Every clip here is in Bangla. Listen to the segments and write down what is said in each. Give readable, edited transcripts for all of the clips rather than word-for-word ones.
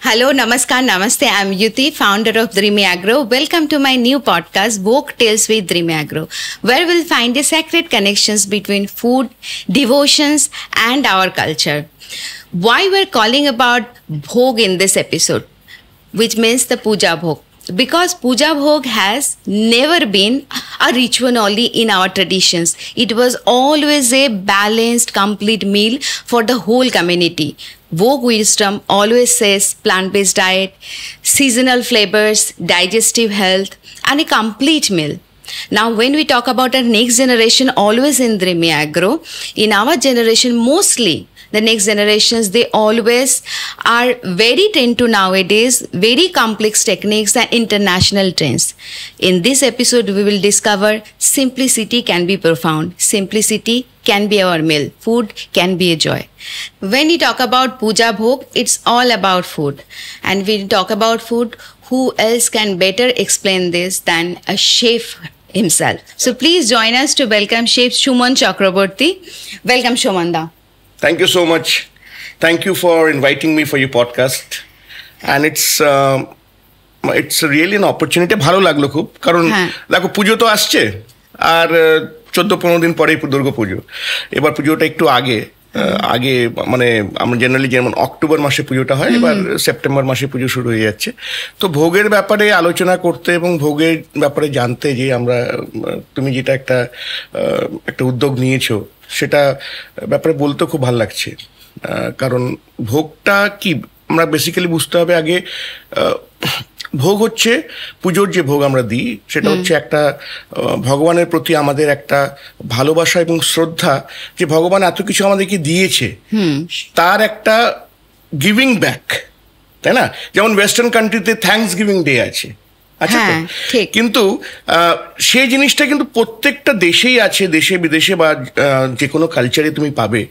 Hello, Namaskar, Namaste. I'm Yuti, founder of Dreamy Agro. Welcome to my new podcast, Vogue Tales with Dreamy Agro, where we'll find the sacred connections between food, devotions, and our culture. Why we're calling about Bhog in this episode, which means the Puja Bhog. Because Puja Bhog has never been a ritual only in our traditions. It was always a balanced, complete meal for the whole community. Vogue wisdom always says plant-based diet, seasonal flavors, digestive health, and a complete meal. Now, when we talk about our next generation, always in Dreamy Agro, in our generation, mostly the next generations, they always are very tend to nowadays very complex techniques and international trends. In this episode, we will discover simplicity can be profound. Simplicity can be our meal. Food can be a joy. When you talk about Puja Bhog, it's all about food. And when you talk about food, who else can better explain this than a chef himself? So please join us to welcome Chef Suman Chakraborty. Welcome, Shumanda. Thank you so much. Thank you for inviting me for your podcast. And it's really an opportunity. ভালো লাগলো খুব কারণ দেখো পুজো তো আসছে আর 14-15 দিন পরেই দুর্গা পুজো। এবার পুজোটা একটু আগে মানে আমরা জেনারেলি যেমন অক্টোবর মাসে পুজোটা হয়, এবার সেপ্টেম্বর মাসে পুজো শুরু হয়ে যাচ্ছে। তো ভোগের ব্যাপারে আলোচনা করতে এবং ভোগের ব্যাপারে জানতে যে তুমি যেটা একটা উদ্যোগ নিয়েছো সেটা ব্যাপারে বলতে খুব ভালো লাগছে। কারণ ভোগটা কি আমরা বেসিক্যালি বুঝতে হবে আগে। ভোগ হচ্ছে পুজোর যে ভোগ আমরা দিই সেটা হচ্ছে একটা ভগবানের প্রতি আমাদের একটা ভালোবাসা এবং শ্রদ্ধা, যে ভগবান এত কিছু আমাদেরকে দিয়েছে তার একটা গিভিং ব্যাক, তাই না? যেমন ওয়েস্টার্ন কান্ট্রিতে থ্যাঙ্কস গিভিং ডে আছে, আচ্ছা, কিন্তু সেই জিনিসটা কিন্তু প্রত্যেকটা দেশেই আছে, দেশে বিদেশে বা যে কোনো কালচারে তুমি পাবে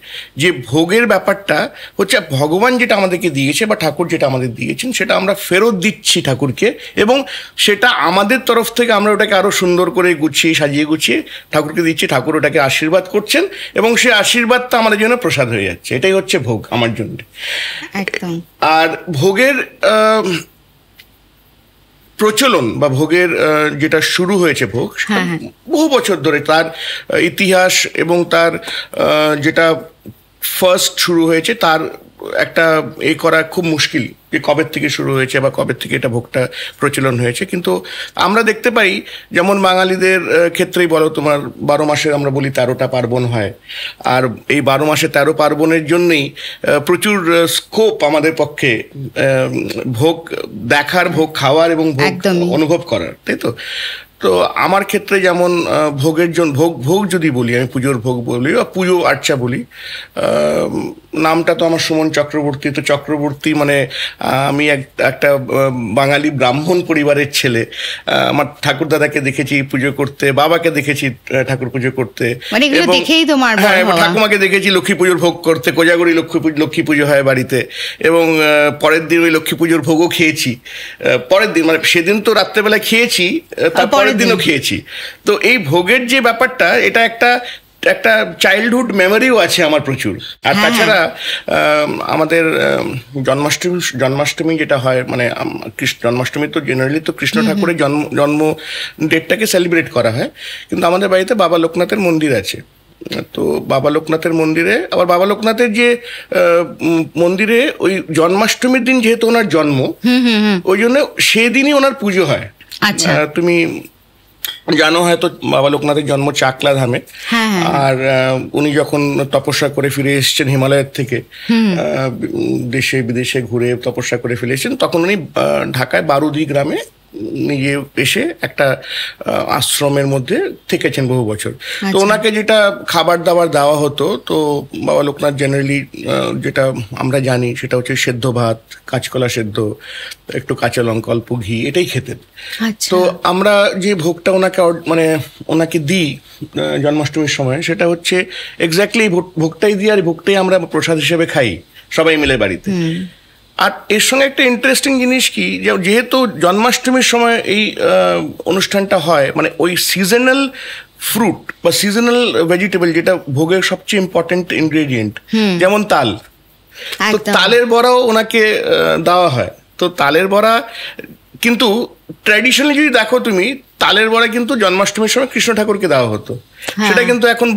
যে ভোগের ব্যাপারটা হচ্ছে ভগবান যেটা আমাদেরকে দিয়েছে বা ঠাকুর যেটা আমাদের দিয়েছেন সেটা আমরা ফেরত দিচ্ছি ঠাকুরকে, এবং সেটা আমাদের তরফ থেকে আমরা ওটাকে আরো সুন্দর করে সাজিয়ে গুছিয়ে ঠাকুরকে দিচ্ছি, ঠাকুর ওটাকে আশীর্বাদ করছেন এবং সেই আশীর্বাদটা আমাদের জন্য প্রসাদ হয়ে যাচ্ছে। এটাই হচ্ছে ভোগ আমার জন্য। আর ভোগের প্রচলন বা ভোগের যেটা শুরু হয়েছে ভোগ বহু বছর ধরে, তার ইতিহাস এবং তার যেটা ফার্স্ট শুরু হয়েছে তার একটা করা খুব মুশকিল যে কবে থেকে শুরু হয়েছে বা কবে থেকে এটা ভোগটা প্রচলন হয়েছে। কিন্তু আমরা দেখতে পাই যেমন বাঙালিদের ক্ষেত্রেই বলো, তোমার 12 মাসে আমরা বলি 13টা পার্বণ হয়, আর এই 12 মাসে 13 পার্বণের জন্যই প্রচুর স্কোপ আমাদের পক্ষে ভোগ দেখার, ভোগ খাওয়ার এবং ভোগ অনুভব করার, তাই তো? তো আমার ক্ষেত্রে যেমন ভোগের জন্য ভোগ যদি বলি, আমি পুজোর ভোগ বলি বা পুজো আর্চা বলি, নামটা তো আমার সুমন চক্রবর্তী। তো চক্রবর্তী মানে আমি একটা বাঙালি ব্রাহ্মণ পরিবারের ছেলে। আমার ঠাকুর দাদাকে দেখেছি পুজো করতে, বাবাকে দেখেছি ঠাকুর পুজো করতে, হ্যাঁ, ঠাকুমাকে দেখেছি লক্ষ্মী পুজোর ভোগ করতে। কোজাগরি লক্ষ্মী পুজো হয় বাড়িতে, এবং পরের দিন ওই লক্ষ্মী পুজোর ভোগও খেয়েছি। পরের দিন মানে সেদিন তো রাত্রেবেলা খেয়েছি, তারপরের দিনও খেয়েছি। তো এই ভোগের যে ব্যাপারটা, এটা একটা চাইল্ডহুড মেমোরিও আছে আমার প্রচুর। আর তাছাড়া আমাদের জন্মাষ্টমী যেটা হয়, মানে জন্মাষ্টমী তো জেনারেলি তো কৃষ্ণ ঠাকুরের জন্ম ডেটটাকে সেলিব্রেট করা হয়, কিন্তু আমাদের বাড়িতে বাবা লোকনাথের মন্দির আছে। তো বাবা লোকনাথের মন্দিরে আবার বাবা লোকনাথের যে মন্দিরে ওই জন্মাষ্টমীর দিন যেহেতু ওনার জন্ম, ওই জন্য সেদিনই ওনার পুজো হয়। তুমি জানো হয়তো বাবা লোকনাথের জন্ম চাকলা ধামে, আর উনি যখন তপস্যা করে ফিরে এসেছেন হিমালয়ের থেকে, দেশে বিদেশে ঘুরে তপস্যা করে ফিরে এসেছেন, তখন উনি ঢাকায় বারুদি গ্রামে নিজে এসে একটা আশ্রমের মধ্যে থেকেছেন বহু বছর। তো ওনাকে যেটা খাবার দাবার দেওয়া হতো, তো বাবা লোকনাথ জেনারেলি যেটা আমরা জানি সেটা হচ্ছে সেদ্ধ ভাত, কাঁচকলা সেদ্ধ, একটু কাঁচা লঙ্কা, অল্প ঘি, এটাই খেতেন। তো আমরা যে ভোগটা ওনাকে দিই জন্মাষ্টমীর সময়, সেটা হচ্ছে এক্স্যাক্টলি ভোগটাই দিই, আর ভোগটাই আমরা প্রসাদ হিসেবে খাই সবাই মিলে বাড়িতে। আর এর সঙ্গে একটা ইন্টারেস্টিং জিনিস কি, যেহেতু জন্মাষ্টমীর সময় এই অনুষ্ঠানটা হয়, মানে ওই সিজনাল ফ্রুট বা সিজনাল ভেজিটেবল যেটা ভোগের সবচেয়ে ইম্পর্টেন্ট ইনগ্রেডিয়েন্ট, যেমন তাল, তো তালের বড়াও ওনাকে দেওয়া হয়। তো তালের বড়া কিন্তু ট্র্যাডিশনালি যদি দেখো তুমি, তালের বড়া কিন্তু জন্মাষ্টমীর সময় কৃষ্ণ ঠাকুরকে দেওয়া হতো, সেটা কিন্তু এখন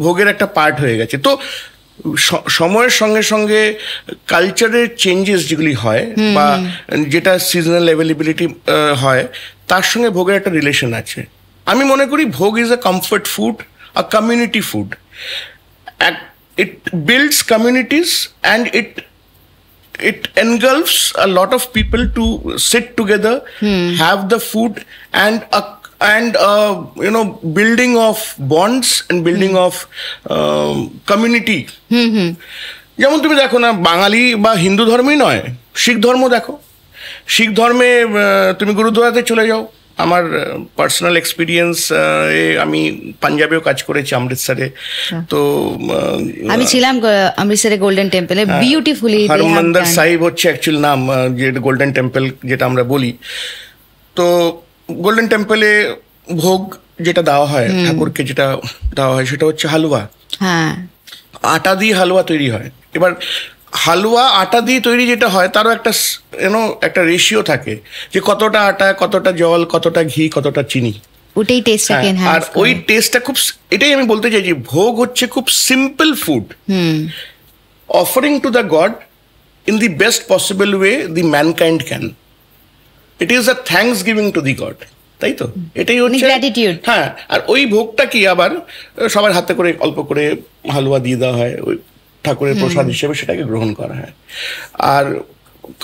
ভোগের একটা পার্ট হয়ে গেছে। তো সময়ের সঙ্গে সঙ্গে কালচারের চেঞ্জেস যেগুলি হয় বা যেটা সিজনাল অ্যাভেলেবিলিটি হয়, তার সঙ্গে ভোগের একটা রিলেশন আছে। আমি মনে করি ভোগ is a comfort food, a community food. It builds communities and it engulfs a lot of people to sit together, have the food, and building of bonds and building of community. যেমন তুমি দেখো না, বাঙালি বা হিন্দু ধর্মই নয়, শিখ ধর্ম দেখো। শিখ ধর্মে তুমি গুরুদ্বারাতে চলে যাও। আমার পার্সোনাল এক্সপিরিয়েন্স, আমি পাঞ্জাবেও কাজ করেছি, অমৃতসরে। তো আমি ছিলাম অমৃতসরে গোল্ডেন টেম্পলে, বিউটিফুলি হরমন্দির সাহিব হচ্ছে অ্যাকচুয়াল নাম, যে গোল্ডেন টেম্পল যেটা আমরা বলি। তো গোল্ডেন টেম্পলে ভোগ যেটা দেওয়া হয় ঠাকুরকে, যেটা দেওয়া হয় সেটা হচ্ছে হালুয়া। হ্যাঁ, আটা দিয়ে হালুয়া তৈরি হয়। এবার হালুয়া আটা দিয়ে তৈরি যেটা হয়, তারও একটা রেশিও থাকে, যে কতটা আটা, কতটা জল, কতটা ঘি, কতটা চিনি, ওটাই টেস্টটাকে এনহ্যান্স করে। আর ওই টেস্টটা খুব, এটাই আমি বলতে চাইছি, ভোগ হচ্ছে খুব simple food, offering to the god in the best possible way the mankind can. It is a thanks giving to the god, তাই তো? এটাই হচ্ছে গ্র্যাটিটিউড। হ্যাঁ, আর ওই ভোগটা কি আবার সবার হাতে করে অল্প করে হালুয়া দিয়ে দেওয়া হয়, ওই ঠাকুরের প্রসাদ হিসেবে সেটাকে গ্রহণ করা হয়। আর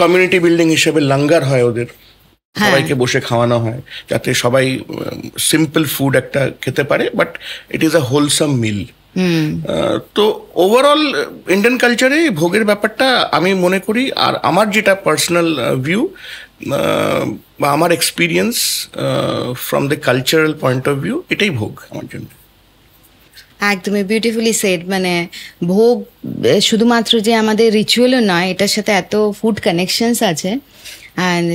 কমিউনিটি বিল্ডিং হিসেবে লঙ্গার হয় ওদের, সবাইকে বসে খাওয়ানো হয়, যাতে সবাই সিম্পল ফুড একটা খেতে পারে, but it is a wholesome meal. তো ওভারঅল ইন্ডিয়ান কালচারে ভোগের ব্যাপারটা আমি মনে করি, আর আমার যেটা পার্সোনাল ভিউ বা আমার experience from the cultural point of view, এটাই ভোগ আমার জন্য। একদমই বিউটিফুলি সেড। মানে ভোগ শুধুমাত্র যে আমাদের রিচুয়ালও নয়, এটার সাথে এত ফুড কানেকশনস আছে, অ্যান্ড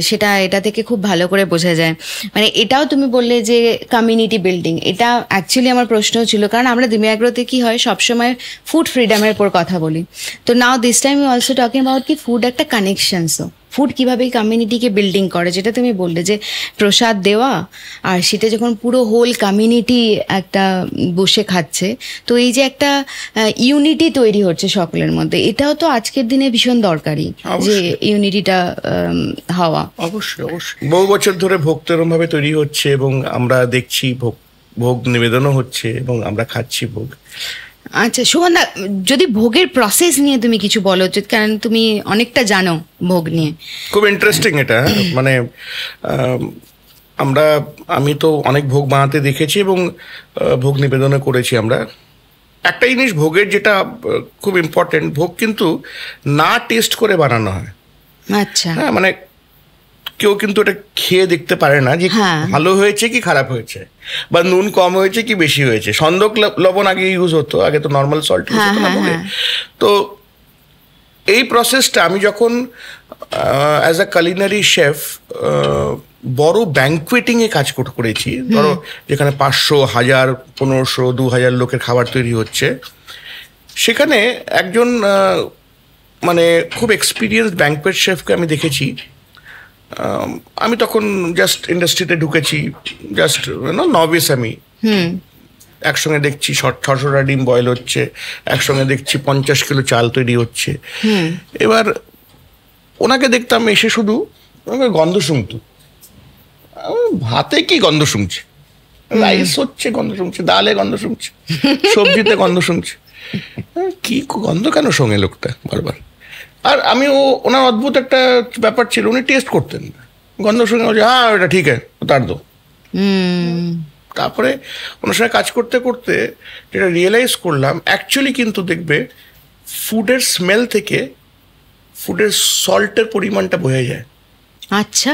এটা থেকে খুব ভালো করে বোঝা যায়। মানে এটাও তুমি বললে যে কমিউনিটি বিল্ডিং, এটা অ্যাকচুয়ালি আমার প্রশ্নও ছিল, কারণ আমরা দিমিয়াগ্রোতে কি হয়, সবসময় ফুড ফ্রিডমের উপর কথা বলি। তো now this time you also talking about কি ফুড একটা কানেকশনসও, ফুড কীভাবে কমিউনিটিকে বিল্ডিং করে, যেটা তুমি বললে যে প্রসাদ দেওয়া, আর সেটা যখন পুরো হোল কমিউনিটি একটা বসে খাচ্ছে, তো এই যে একটা ইউনিটি তৈরি হচ্ছে সকলের মধ্যে, এটাও তো আজকের দিনে ভীষণ দরকারি, যে ইউনিটিটা হওয়া। অবশ্যই অবশ্যই, বহু বছর ধরে ভোগ এরকমভাবে তৈরি হচ্ছে, এবং আমরা দেখছি ভোগ নিবেদনও হচ্ছে, এবং আমরা খাচ্ছি ভোগ। আচ্ছা সুগন্ধা, যদি ভোগের প্রসেস নিয়ে তুমি কিছু বলো, কারণ তুমি অনেকটা জানো ভোগ নিয়ে। খুব ইন্টারেস্টিং এটা। মানে আমি তো অনেক ভোগ বানাতে দেখেছি এবং ভোগ নিবেদনও করেছি আমরা। একটা জিনিস ভোগের যেটা খুব ইম্পর্টেন্ট, ভোগ কিন্তু না টেস্ট করে বানানো হয়। আচ্ছা, হ্যাঁ, মানে কেউ কিন্তু এটা খেয়ে দেখতে পারে না যে ভালো হয়েছে কি খারাপ হয়েছে, বা নুন কম হয়েছে কি বেশি হয়েছে। সন্দক লবণ আগে ইউজ হতো, আগে তো নর্মাল সল্ট ইউজ হতো না বলে। তো এই প্রসেসটা আমি যখন অ্যাজ আ কালিনারি শেফ বড় ব্যাঙ্কুয়েটিংয়ে কাজ করেছি, ধরো যেখানে 500, 1000, 1500, 2000 লোকের খাবার তৈরি হচ্ছে, সেখানে একজন মানে খুব এক্সপিরিয়েন্সড ব্যাঙ্কুয়েট শেফকে আমি দেখেছি। আমি তখন জাস্ট ইন্ডাস্ট্রিতে ঢুকেছি, জাস্ট নভিস আমি। একসঙ্গে দেখছি 600টা ডিম বয়েল হচ্ছে, একসঙ্গে দেখছি 50 কিলো চাল তৈরি হচ্ছে। এবার ওনাকে দেখতাম এসে শুধু গন্ধ শুনতো, ভাতে কি গন্ধ শুনছে, রাইস হচ্ছে গন্ধ শুনছে, ডালে গন্ধ শুনছে, সবজিতে গন্ধ শুনছে, কি গন্ধ কেন শোঙে লোকটা বারবার। আর আমি ওনার অদ্ভুত একটা ব্যাপার ছিল, উনি টেস্ট করতেন গন্ধ শুনে, হ্যাঁ এটা ঠিক আছে তার দো। তারপরে ওনার সঙ্গে কাজ করতে করতে যেটা রিয়েলাইজ করলাম, অ্যাকচুয়ালি কিন্তু দেখবে ফুডের স্মেল থেকে ফুডের সল্টের পরিমাণটা বোঝা যায়। আচ্ছা,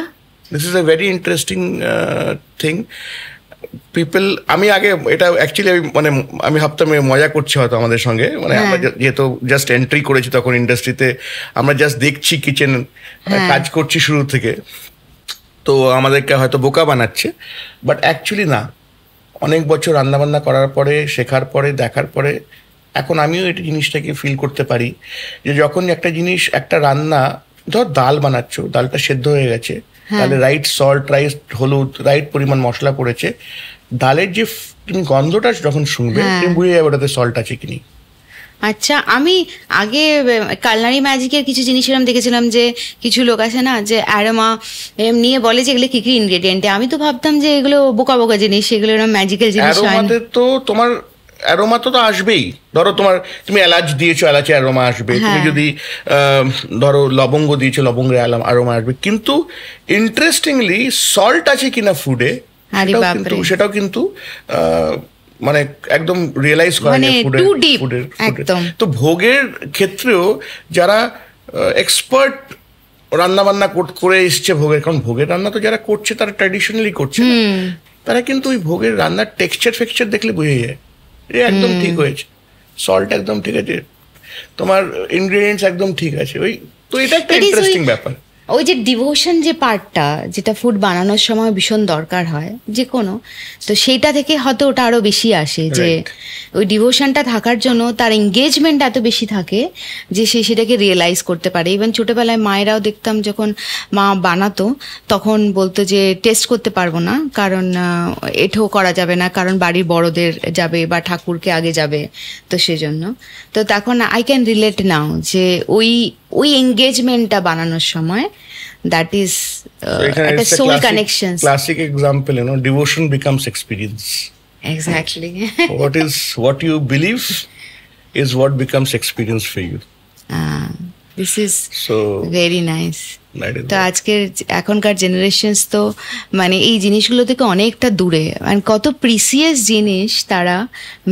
this is a very interesting thing. People, আমি আগে এটা অ্যাকচুয়ালি আমি ভাবতাম মজা করছি হয়তো আমাদের সঙ্গে, মানে আমরা যেহেতু জাস্ট এন্ট্রি করেছি তখন ইন্ডাস্ট্রিতে, আমরা জাস্ট দেখছি কিচেন কাজ করছি শুরু থেকে, তো আমাদেরকে হয়তো বোকা বানাচ্ছে, বাট অ্যাকচুয়ালি না। অনেক বছর রান্নাবান্না করার পরে, শেখার পরে, দেখার পরে এখন আমিও এই জিনিসটাকে ফিল করতে পারি যে যখন একটা জিনিস, একটা রান্না ধর ডাল বানাচ্ছ, ডালটা সেদ্ধ হয়ে গেছে, তাহলে রাইট সল্ট, রাইট হলুদ, রাইট পরিমাণ মশলা পড়েছে, ডালের যে তুমি গন্ধটা যখন শুনবে তুমি বুঝে যাবে ওটাতে সল্ট আছে কিনি। আচ্ছা, আমি আগে কালনারি ম্যাজিকের কিছু জিনিস এরকম দেখেছিলাম যে কিছু লোক আছে না যে অ্যারোমা নিয়ে বলে যে এগুলো কি কি ইনগ্রেডিয়েন্ট, আমি তো ভাবতাম যে এগুলো বোকা বোকা জিনিস, এগুলো এরকম ম্যাজিক্যাল জিনিস। অ্যারোমাতে তো তোমার অ্যারোমা তো আসবেই, ধরো তুমি এলাচ দিয়েছো, এলাচে অ্যারোমা আসবে, তুমি যদি ধরো লবঙ্গ দিয়েছো, লবঙ্গের অ্যারোমা আসবে, কিন্তু ইন্টারেস্টিংলি সল্ট আছে কিনা ফুডে সেটাও কিন্তু মানে একদম রিয়েলাইজ করা যায় ফুডের। তো ভোগের ক্ষেত্রেও যারা এক্সপার্ট রান্না বান্না করে এসছে ভোগের, কারণ ভোগের রান্না তো যারা করছে তারা ট্র্যাডিশনালি করছে, তারা কিন্তু ওই ভোগের রান্নার টেক্সচার দেখলে বুঝে যায় একদম ঠিক হয়েছে, সল্ট একদম ঠিক আছে, তোমার ইনগ্রেডিয়েন্টস একদম ঠিক আছে। ওই তো এটা একটা ইন্টারেস্টিং ব্যাপার। ওই যে ডিভোশন যে পার্টটা, যেটা ফুড বানানোর সময় ভীষণ দরকার হয় যে কোনো, তো সেইটা থেকে হয়তো ওটা আরো বেশি আসে, যে ওই ডিভোশনটা থাকার জন্য তার এঙ্গেজমেন্ট এত বেশি থাকে যে সে সেটাকে রিয়েলাইজ করতে পারে। ইভেন ছোটবেলায় মায়েরাও দেখতাম যখন মা বানাতো তখন বলতো যে টেস্ট করতে পারবো না, কারণ এঠো করা যাবে না, কারণ বাড়ির বড়দের যাবে বা ঠাকুরকে আগে যাবে, তো সেজন্য। তো তখন আই ক্যান রিলেট নাও যে ওই এঙ্গেজমেন্টটা বানানোর সময় that is একটা soul connections. Classic example, devotion becomes experience. Exactly. What you believe is what becomes experience for you. This is so very nice. তো এখনকার জেনারেশনস তো মানে এই জিনিসগুলো থেকে অনেকটা দূরে, মানে কত প্রিসিয়াস জিনিস তারা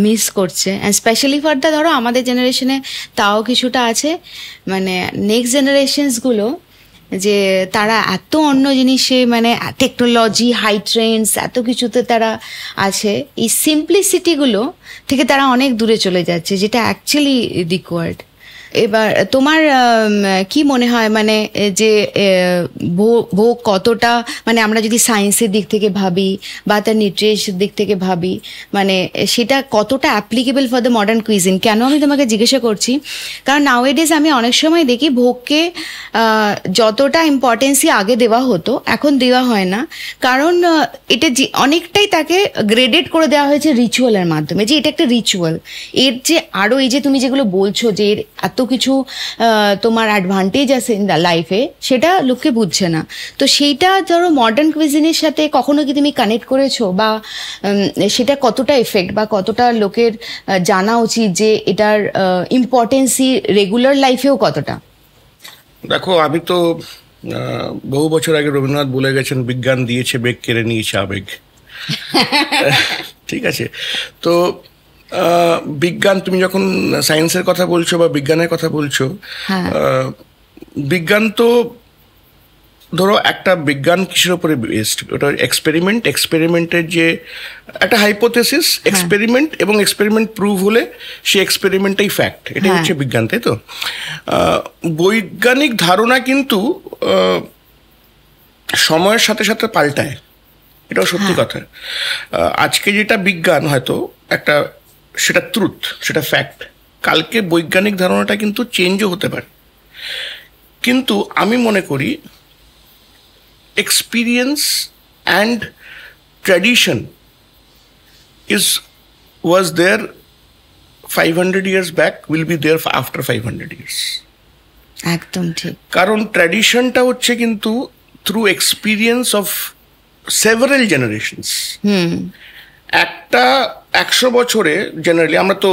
মিস করছে, অ্যান্ড স্পেশালি ফর দ্য ধরো আমাদের জেনারেশনে তাও কিছুটা আছে, মানে নেক্সট জেনারেশনসগুলো যে তারা এত অন্য জিনিসে, মানে টেকনোলজি, হাই ট্রেন্ডস, এত কিছুতে তারা আছে, এই সিম্পলিসিটিগুলো থেকে তারা অনেক দূরে চলে যাচ্ছে, যেটা অ্যাকচুয়ালি রিকোয়ার্ড। এবার তোমার কি মনে হয়, মানে যে ভোগ কতটা, মানে আমরা যদি সায়েন্সের দিক থেকে ভাবি বা তার নিউট্রিশনের দিক থেকে ভাবি, মানে সেটা কতটা applicable for the modern cuisine? কেন আমি তোমাকে জিজ্ঞাসা করছি, কারণ নাওএডেজ আমি অনেক সময় দেখি ভোগকে যতটা ইম্পর্টেন্সই আগে দেওয়া হতো এখন দেওয়া হয় না, কারণ এটা অনেকটাই তাকে গ্রেডেড করে দেওয়া হয়েছে রিচুয়ালের মাধ্যমে, যে এটা একটা রিচুয়াল, এর যে আরও এই যে তুমি যেগুলো বলছো যে এর এত কিছু তোমার অ্যাডভান্টেজ আছে লাইফে, সেটা লোককে বুঝছে না। তো সেইটা ধরো মডার্ন কুইজিনের সাথে কখনো কি তুমি কানেক্ট করেছো, বা সেটা কতটা এফেক্ট বা কতটা লোকের জানা উচিত যে এটার ইম্পর্টেন্সই রেগুলার লাইফেও কতটা? দেখো, আমি তো বহু বছর আগে রবীন্দ্রনাথ বলে গেছেন, বিজ্ঞান দিয়েছে বেগ, কেড়ে নিয়েছে আবেগ। ঠিক আছে, তো বিজ্ঞান, তুমি যখন সায়েন্সের কথা বলছো বা বিজ্ঞানের কথা বলছো, বিজ্ঞান তো ধরো একটা বিজ্ঞান কিসের উপরে বেসড, ওটা এক্সপেরিমেন্টের যে একটা হাইপোথেসিস, এক্সপেরিমেন্ট এবং এক্সপেরিমেন্ট প্রুভ হলে সে এক্সপেরিমেন্টাই ফ্যাক্ট, এটাই হচ্ছে বিজ্ঞান, তাই তো? বৈজ্ঞানিক ধারণা কিন্তু সময়ের সাথে সাথে পাল্টায়, এটাও সত্যি কথা। আজকে যেটা বিজ্ঞান হয়তো একটা, সেটা ট্রুথ, সেটা ফ্যাক্ট, কালকে বৈজ্ঞানিক ধারণাটা কিন্তু চেঞ্জও হতে পারে। কিন্তু আমি মনে করি experience and tradition was there 500 years back, will be there after 500 years. একদম ঠিক, কারণ ট্র্যাডিশনটা হচ্ছে কিন্তু through experience of several generations. একটা 100 বছরে জেনারেলি আমরা তো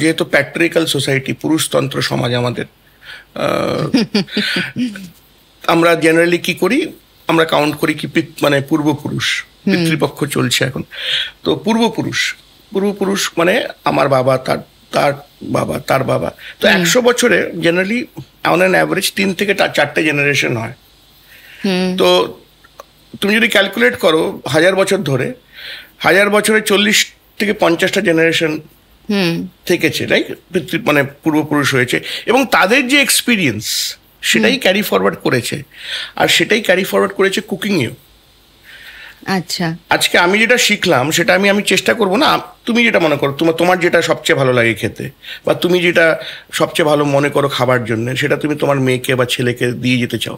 যেহেতু প্যাট্রিক্যাল সোসাইটি, পুরুষতন্ত্র সমাজ আমাদের, আমরা জেনারেলি কি করি, আমরা কাউন্ট করি কি মানে পূর্বপুরুষ, পিতৃপক্ষ চলছে এখন, তো পূর্বপুরুষ মানে আমার বাবা, তার বাবা, তার বাবা, তো 100 বছরে জেনারেলি অন অ্যান অ্যাভারেজ 3 থেকে 4টে জেনারেশন হয়। তো তুমি যদি ক্যালকুলেট করো 1000 বছর ধরে, 1000 বছরে 40 থেকে 50টা জেনারেশন থেকেছে, রাইট? মানে পূর্বপুরুষ হয়েছে, এবং তাদের যে এক্সপিরিয়েন্স সেটাই ক্যারি ফরওয়ার্ড করেছে, আর সেটাই ক্যারি ফরওয়ার্ড করেছে কুকিংয়েও। আচ্ছা, আজকে আমি যেটা শিখলাম সেটা আমি চেষ্টা করব না, তুমি যেটা মনে করো তোমার যেটা সবচেয়ে ভালো লাগে খেতে, বা তুমি যেটা সবচেয়ে ভালো মনে করো খাবার জন্য, সেটা তুমি তোমার মেয়েকে বা ছেলেকে দিয়ে যেতে চাও,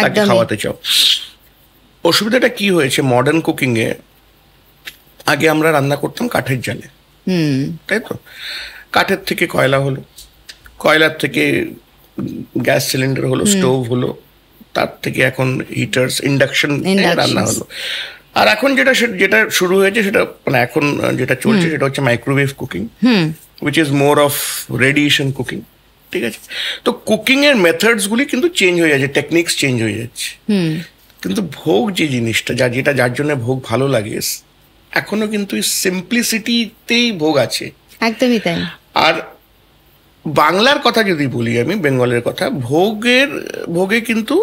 তাকে খাওয়াতে চাও। অসুবিধাটা কি হয়েছে মডার্ন কুকিং এ, আগে আমরা রান্না করতাম কাঠের জালে, তাই তো? কাঠের থেকে কয়লা হলো, কয়লার থেকে গ্যাস সিলিন্ডার হলো, স্টোভ হলো, তার থেকে এখন হিটার্স, ইন্ডাকশন রান্না হলো। আর এখন যেটা শুরু হয়েছে সেটা মানে এখন যেটা চলছে সেটা হচ্ছে microwave cooking, which is more of radiation cooking. ঠিক আছে, তো কুকিং এর মেথডস গুলি কিন্তু চেঞ্জ হয়ে যাচ্ছে, টেকনিক্স চেঞ্জ হয়ে যাচ্ছে, কিন্তু ভোগ যে জিনিসটা যার জন্য ভোগ ভালো লাগে এখনো কিন্তু সিম্পলিসিটিতেই ভোগ আছে। একদমই তাই। আর বাংলার কথা যদি বলি আমি, বেঙ্গলের কথা, ভোগে কিন্তু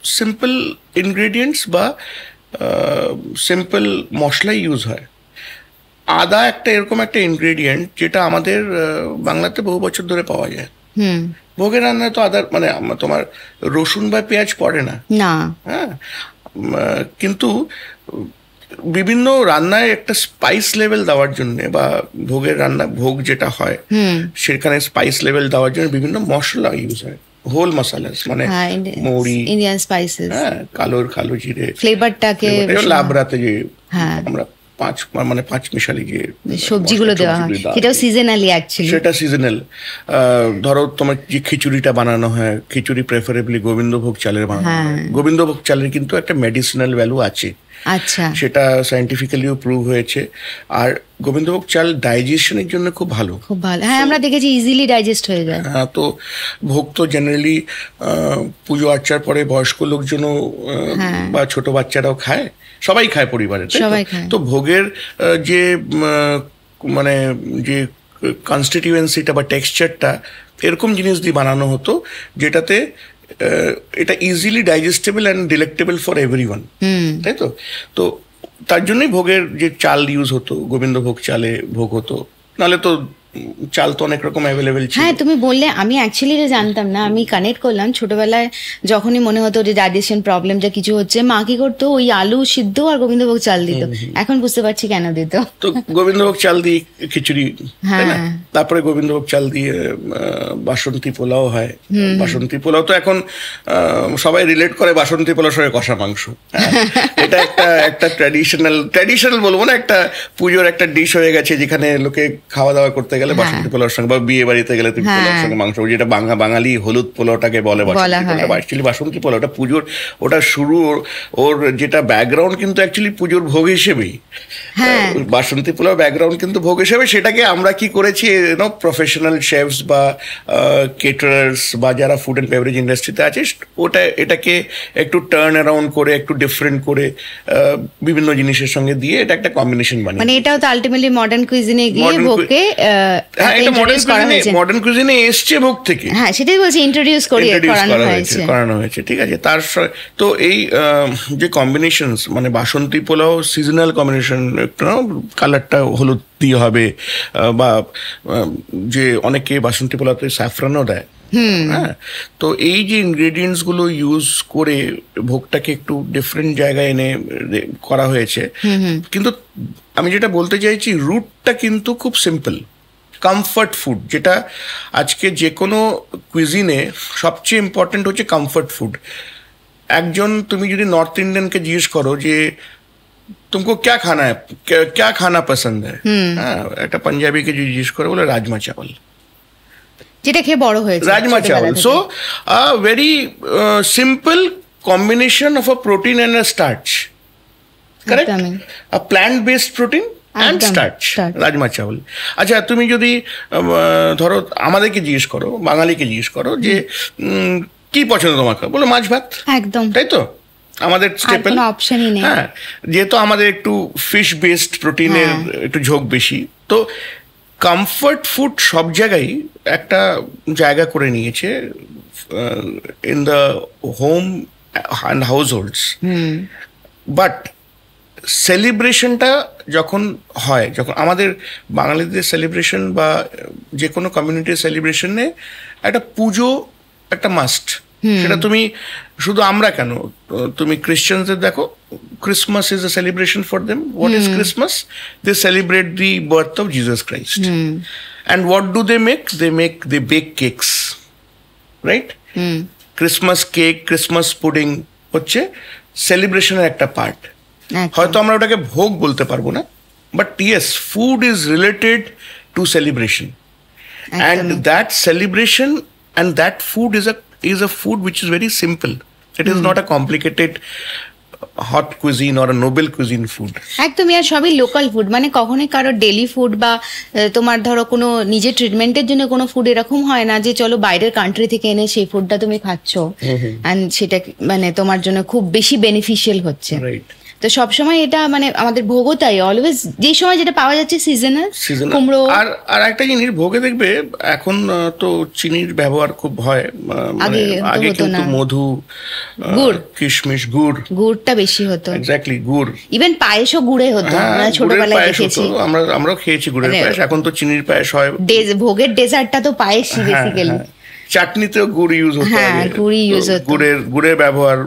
সিম্পল ইনগ্রেডিয়েন্টস বা সিম্পল মশলাই ইউজ হয়। আদা এরকম একটা ইনগ্রেডিয়েন্ট যেটা আমাদের বাংলাতে বহু বছর ধরে পাওয়া যায়। ভোগের রান্নায় তো আদার মানে তোমার রসুন বা পেঁয়াজ পড়ে না। হ্যাঁ, কিন্তু বিভিন্ন রান্নায় একটা স্পাইস লেভেল দেওয়ার জন্য বা ভোগ যেটা হয় সেখানে স্পাইস লেভেল দেওয়ার জন্য বিভিন্ন মশলা ইউজ হয়, হোল মশালাস, মানে মৌরি, ইন্ডিয়ান স্পাইসেস, কালো জিরে, ফ্লেভারটাকে লাবড়াতে যে আমরা পাঁচ মিশালি যে সবজিগুলো দেওয়া হয়, সেটাও সিজনালি, অ্যাকচুয়ালি সেটা সিজনাল। ধরো তোমার যে খিচুড়িটা বানানো হয়, খিচুড়ি প্রেফারেবলি গোবিন্দভোগ চালের বানানো হয়। গোবিন্দভোগ চালের কিন্তু একটা মেডিসিনাল ভ্যালু আছে, আচ্ছা, সেটা সায়েন্টিফিক্যালিও প্রুভ হয়েছে। আর গোবিন্দভোগ চাল ডাইজেশনের জন্য খুব ভালো। হ্যাঁ, আমরা দেখেছি ইজিলি ডাইজেস্ট হয়ে যায়। হ্যাঁ, তো ভোগ তো জেনারেলি পুজো আর্চার পরে বয়স্ক লোকজনও বা ছোট বাচ্চারাও খায়, সবাই খায় পরিবারের। তো ভোগের যে মানে যে কনস্টিটিউয়েন্সিটা বা টেক্সচারটা এরকম জিনিস দিয়ে বানানো হতো যেটাতে এটা easily digestible and delectable for everyone, তাই তো? তো তার জন্যই ভোগের যে চাল ইউজ হতো, গোবিন্দভোগ চালে ভোগ হতো, নাহলে তো চাল তো অনেক রকম অ্যাভেলেবেল ছিল। হ্যাঁ, তুমি বললে আমি অ্যাকচুয়ালি জানতাম না, আমি কানেক্ট করলাম। ছোটবেলায় যখনই মনে হতো যে ডাইজেশন প্রবলেম যা কিছু হচ্ছে, মা কি করতো, ওই আলু সিদ্ধ আর গোবিন্দভোগ চাল দিত। এখন বুঝতে পারছি কেন দিত। তো গোবিন্দভোগ চাল দিয়ে খিচুড়ি, তারপরে গোবিন্দভোগ চাল দিয়ে বাসন্তী পোলাও হয়। বাসন্তী পোলাও তো এখন সবাই রিলেট করে বাসন্তী পোলাও সঙ্গে কষা মাংস। এটা একটা ট্র্যাডিশনাল বলবো না, একটা পুজোর একটা ডিশ হয়ে গেছে, যেখানে লোকে খাওয়া দাওয়া করতে গেলে বাসন্তী পোলাওর সঙ্গে, বা বিয়ে বাড়িতে গেলে তুমি পোলাওর সঙ্গে মাংস, যেটা বাঙালি হলুদ পোলাওটাকে বলে অ্যাকচুয়ালি বাসন্তী পোলাও। ওটা পুজোর, ওটা শুরু, ওর যেটা ব্যাকগ্রাউন্ড কিন্তু অ্যাকচুয়ালি পুজোর ভোগ হিসেবেই। বাসন্তী পোলাও ব্যাকগ্রাউন্ড কিন্তু ভোগ হিসেবে, সেটাকে আমরা কি করেছি, প্রফেশনাল শেফস বা কেটারার্স বা যারা ফুড অ্যান্ড বেভারেজ ইন্ডাস্ট্রিতে আছে, এটাকে একটু টার্ন অ্যারাউন্ড করে, একটু ডিফারেন্ট করে বিভিন্ন জিনিসের সঙ্গে দিয়ে এটা একটা কম্বিনেশন বানিয়ে, মানে এটাও তো আলটিমেটলি মডার্ন কুইজিনে গিয়ে ভোগকে মডার্ন কুইজিনে এসছে ভোগ থেকে। হ্যাঁ, সেটাই বলছি, ইন্ট্রোডিউস করানো হয়েছে। ঠিক আছে, তার তো এই যে কম্বিনেশনস, মানে বাসন্তী পোলাও সিজনাল কম্বিনেশন, কালারটা হলুদ দিয়ে হবে, বা যে অনেকে বাসন্তী পোলাওতে স্যাফরানও দেয়। হ্যাঁ, তো এই যে ইনগ্রেডিয়েন্টস গুলো ইউজ করে ভোগটাকে একটু ডিফারেন্ট জায়গায় এনে করা হয়েছে, কিন্তু আমি যেটা বলতে চাইছি, রুটটা কিন্তু খুব সিম্পল, কমফর্ট ফুড, যেটা আজকে যে কোনো কুইজিনে সবচেয়ে ইম্পর্টেন্ট হচ্ছে কমফর্ট ফুড। তুমি যদি নর্থ ইন্ডিয়ানকে জিজ্ঞেস করো যে तुमको क्या खाना पसंद है, একটা পাঞ্জাবিকে জিজ্ঞেস করে, বলে রাজমা চাওয়াল, যেটা খেয়ে বড় হয়েছে, rajma chawal. So a very simple combination of a protein and a starch, correct, a plant based protein and starch, rajma chawal. আচ্ছা, তুমি যদি ধরো আমাদেরকে জিজ্ঞেস করো, বাঙালিকে জিজ্ঞেস করো যে কি পছন্দ তোমার, বলে মাছ ভাত, একদম, তাই তো? আমাদের স্টেপল অপশনই নেই। হ্যাঁ, যেহেতু আমাদের একটু ফিশ বেসড প্রোটিনের একটু ঝোঁক বেশি, তো কমফর্ট ফুড সব জায়গায় একটা জায়গা করে নিয়েছে in the home and households. But সেলিব্রেশনটা যখন হয়, যখন আমাদের বাঙালিদের সেলিব্রেশন বা যে কোনো কমিউনিটির সেলিব্রেশনে একটা পুজো একটা মাস্ট, সেটা তুমি শুধু আমরা কেন, তুমি ক্রিশ্চিয়ানদের দেখো, Christmas is a celebration for them. What is Christmas? They celebrate the birth of Jesus Christ. And what do they make? They bake cakes, right? Christmas cake, Christmas pudding হচ্ছে সেলিব্রেশনের একটা পার্ট। হয়তো আমরা ওটাকে ভোগ বলতে পারবো না, but yes, food is related to celebration, and that celebration and that food is a food which is very simple. It is not a complicated hot cuisine or a noble cuisine food. একদমই, আর সবই লোকাল ফুড। মানে কখনোই কারো ডেলি ফুড বা তোমার ধরো কোনো নিজের ট্রিটমেন্টের জন্য কোনো ফুড এরকম হয় না যে চলো বাইরের কান্ট্রি থেকে এনে সেই ফুডটা তুমি খাচ্ছ এন্ড সেটা মানে তোমার জন্য খুব বেশি বেনিফিশিয়াল হচ্ছে। তো সবসময় এটা মানে আমাদের ভোগও তাই, অলওয়েজ যেই সময় যেটা পাওয়া যাচ্ছে সিজনাল কুমড়ো। আর একটা জিনিস ভোগে দেখবে এখন তো চিনির ব্যবহার খুব হয়, আগে কিন্তু মধু, গুড়, কিশমিশ, গুড়টা বেশি হতো। এক্স্যাক্টলি, গুড়। ইভেন পায়েসও গুড়ে হতো, আমরা ছোটবেলায় দেখেছি, আমরাও খেয়েছি গুড়ের পায়েস। এখন তো চিনির পায়েস হয়। ভোগের ডেজার্টটা তো পায়েসই বেসিক্যালি। চাটনিতেও গুড় ইউজ হতো, গুড়ের ব্যবহার।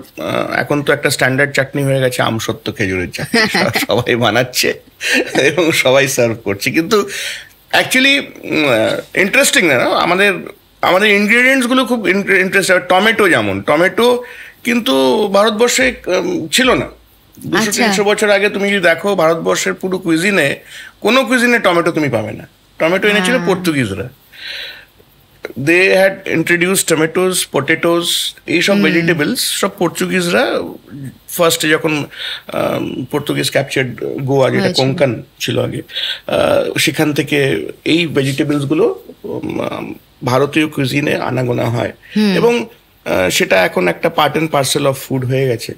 এখন তো একটা স্ট্যান্ডার্ড চাটনি হয়ে গেছে আমসত্ত্ব খেজুরের চাটনি, সবাই বানাচ্ছে এবং সবাই সার্ভ করছে। কিন্তু অ্যাকচুয়ালি ইন্টারেস্টিং না, আমাদের ইনগ্রেডিয়েন্টস গুলো খুব ইন্টারেস্টিং। টমেটো, যেমন টমেটো কিন্তু ভারতবর্ষে ছিল না 200-300 বছর আগে। তুমি যদি দেখো ভারতবর্ষের পুরো কুইজিনে, কোনো কুইজিনে টমেটো তুমি পাবে না। টমেটো এনেছিল পর্তুগিজরা। They had introduced tomatoes, potatoes, এইসব ভেজিটেবলস সব পর্তুগিজরা ফার্স্টে যখন পর্তুগিজ ক্যাপচার্ড গোয়া, যেটা কোঙ্কন ছিল আগে, সেখান থেকে এই ভেজিটেবলস গুলো ভারতীয় কুইজিনে আনাগোনা হয় এবং সেটা এখন একটা part and parcel of food হয়ে গেছে।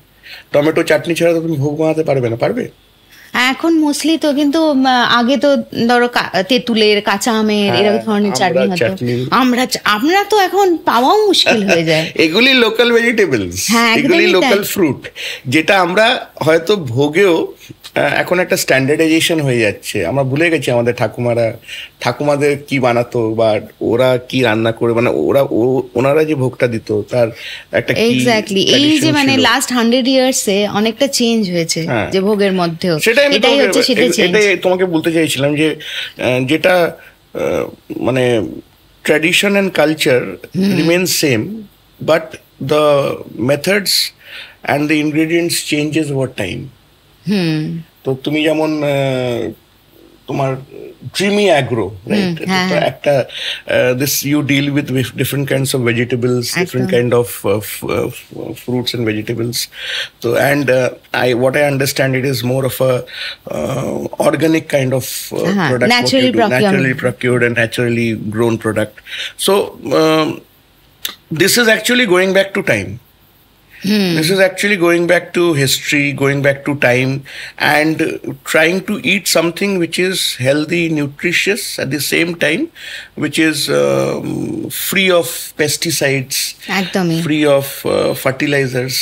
টমেটো চাটনি ছাড়া তো তুমি ভোগ বানাতে পারবে না, পারবে? এখন মোস্টলি তো, কিন্তু আগে তো ধরো তেঁতুলের, কাঁচা আমের এরকম ধরনের চাটনি হতো। আমরা তো এখন পাওয়াও মুশকিল হয়ে যায়। এগুলি লোকাল ভেজিটেবলস, এগুলি লোকাল ফ্রুট, যেটা আমরা হয়তো ভোগেও এখন একটা স্ট্যান্ডার্ডাইজেশন হয়ে যাচ্ছে। আমরা ভুলে গেছি আমাদের ঠাকুমাদের কি বানাতো বা ওরা কি রান্না করে, মানে ওনারা যে ভোগটা দিত তার একটা এক্স্যাক্টলি। এই যে মানে লাস্ট 100 ইয়ার্সে অনেকটা চেঞ্জ হয়েছে যে ভোগের মধ্যেও, এটাই তোমাকে বলতে চাইছিলাম যে যেটা মানে tradition and culture remain same, but the methods and the ingredients changes over time. তো তুমি যেমন তোমার Dreamy Agro, right? একটা this you deal with different kinds of vegetables, different kind of fruits and vegetables. So and what I understand, it is more of a organic kind of product, naturally procured and naturally grown product. So this is actually going back to time. This is actually going back to history, going back to time, and trying to eat something which is healthy, nutritious at the same time, which is free of pesticides, free of fertilizers.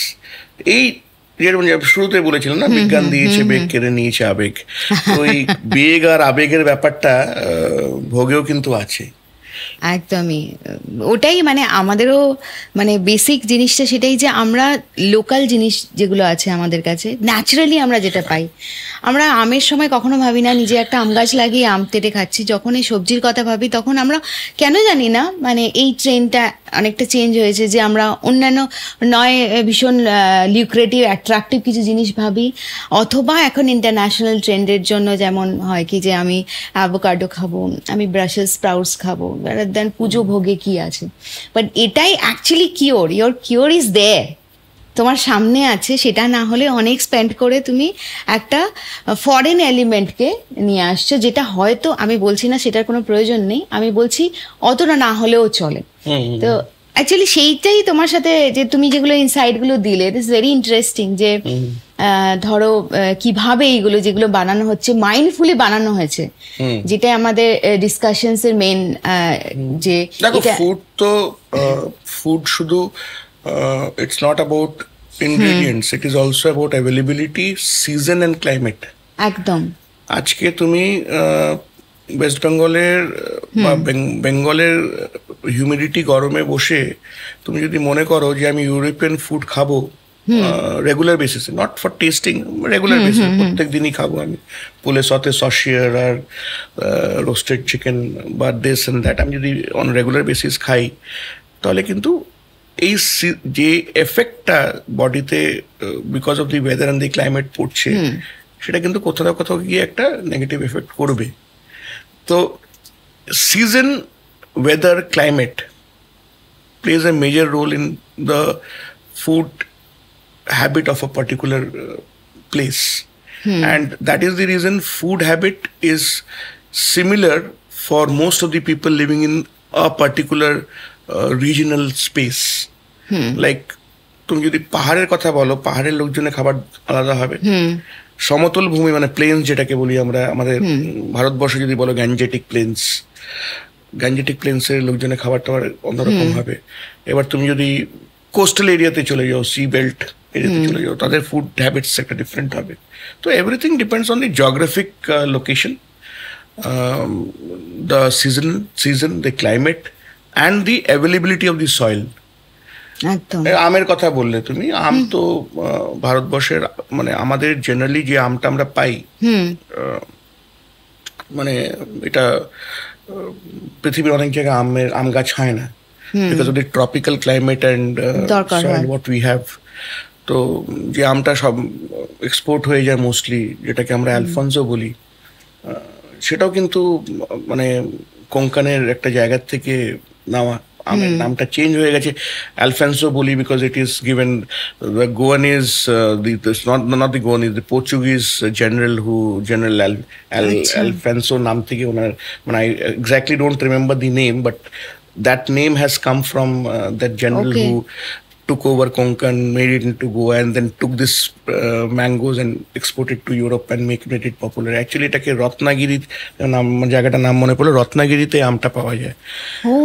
যেরকম শুরুতে বলেছিলাম না, বিজ্ঞান দিয়েছে বেগ, কেড়ে নিয়েছে আবেগ। তো এই বেগ আর আবেগের ব্যাপারটা ভোগেও কিন্তু আছে। একদমই, ওটাই মানে আমাদেরও মানে বেসিক জিনিসটা সেটাই যে আমরা লোকাল জিনিস যেগুলো আছে আমাদের কাছে ন্যাচারালি আমরা যেটা পাই। আমরা আমের সময় কখনো ভাবি না নিজে একটা আম গাছ লাগিয়ে আম তেড়ে খাচ্ছি। যখন এই সবজির কথা ভাবি তখন আমরা কেন জানি না মানে এই ট্রেন্ডটা অনেকটা চেঞ্জ হয়েছে যে আমরা অন্যান্য নয় ভীষণ লিউক্রেটিভ অ্যাট্রাকটিভ কিছু জিনিস ভাবি, অথবা এখন ইন্টারন্যাশনাল ট্রেন্ডের জন্য যেমন হয় কি যে আমি অ্যাভোকাডো খাবো, আমি ব্রাসেলস স্প্রাউটস খাবো, দেন পুজো ভোগে কি আছে। বাট এটাই অ্যাকচুয়ালি কিওর ইজ দেয়ার, তোমার সামনে আছে। সেটা না হলে অনেক স্পেন্ড করে তুমি একটা ফরেন এলিমেন্টকে নিয়ে আসছো, যেটা হয়তো আমি বলছি না সেটার কোনো প্রয়োজন নেই, আমি বলছি অতটা না হলেও চলে। তো অ্যাকচুয়ালি সেইটাই তোমার সাথে যে তুমি যেগুলো ইনসাইটগুলো দিলে, ইট ইজ ভেরি ইন্টারেস্টিং যে ধরো কিভাবে এইগুলো যেগুলো বানানো হচ্ছে মাইন্ডফুলি বানানো হয়েছে, যেটা আমাদের ডিসকাশনস এর মেইন। যে ফুড শুধু it's not about ingredients, it is also about availability, season and climate. একদম। আজকে তুমি ওয়েস্ট বেঙ্গলের বা বেঙ্গলের হিউমিডিটি গরমে বসে তুমি যদি মনে করো যে আমি ইউরোপিয়ান ফুড খাবো রেগুলার বেসিসে, not for testing, regular basis, প্রত্যেক দিনই খাবো আমি পুলে সতে সসিয়ার আর রোস্টেড চিকেন বা দিস এন্ড দ্যাট, আমি যদি অন রেগুলার বেসিস খাই, তাহলে কিন্তু এই যে এফেক্টটা বডিতে because of the weather and the climate পড়ছে, সেটা কিন্তু কোথাও না কোথাও গিয়ে একটা নেগেটিভ এফেক্ট করবে। তো season, weather, climate plays a major role in the food habit of a particular place. And that is the reason food habit is similar for most of the people living in a particular regional space. Like তুমি যদি পাহাড়ের কথা বলো, পাহাড়ের লোকজনের খাবার আলাদা হবে। সমতল ভূমি মানে প্লেন্স যেটাকে বলি আমরা, আমাদের ভারতবর্ষে যদি বলো গ্যাঞ্জেটিক প্লেন্সের লোকজনের খাবার টাবার অন্যরকম হবে। এবার তুমি যদি কোস্টাল এরিয়াতে চলে যাও, সি বেল্ট এরিয়াতে চলে যাও, তাদের ফুড হ্যাবিটস একটা ডিফারেন্ট হবে। তো everything depends on the geographic location, the season, the climate and the availability of the soil. আমের কথা বললে তুমি, আম তো ভারতবর্ষের মানে আমাদের জেনারেলি যে আমটা আমরা পাই, মানে এটা পৃথিবীর অনেক জায়গায় আম গাছ হয় না, because of the tropical climate and soil what we have. তো যে আমটা সব এক্সপোর্ট হয়ে যায় মোস্টলি, যেটাকে আমরা অ্যালফনসো বলি, সেটাও কিন্তু মানে কোঙ্কানের একটা জায়গার থেকে নেওয়া। আমের নামটা চেঞ্জ হয়ে গেছে, অ্যালফেন্সো বলি, because it is given the Goanese, not the Goanese, the Portuguese general Alphonso নাম থেকে ওনার, মানে I exactly don't remember the name, but that name has come from that general who took over Konkan, made it into Goa, and then took this mangoes and exported to Europe and made it popular. Actually এটাকে রত্নাগিরি নাম, জায়গাটার নাম মনে পড়লো, রত্নাগিরিতে আমটা পাওয়া যায়। ও,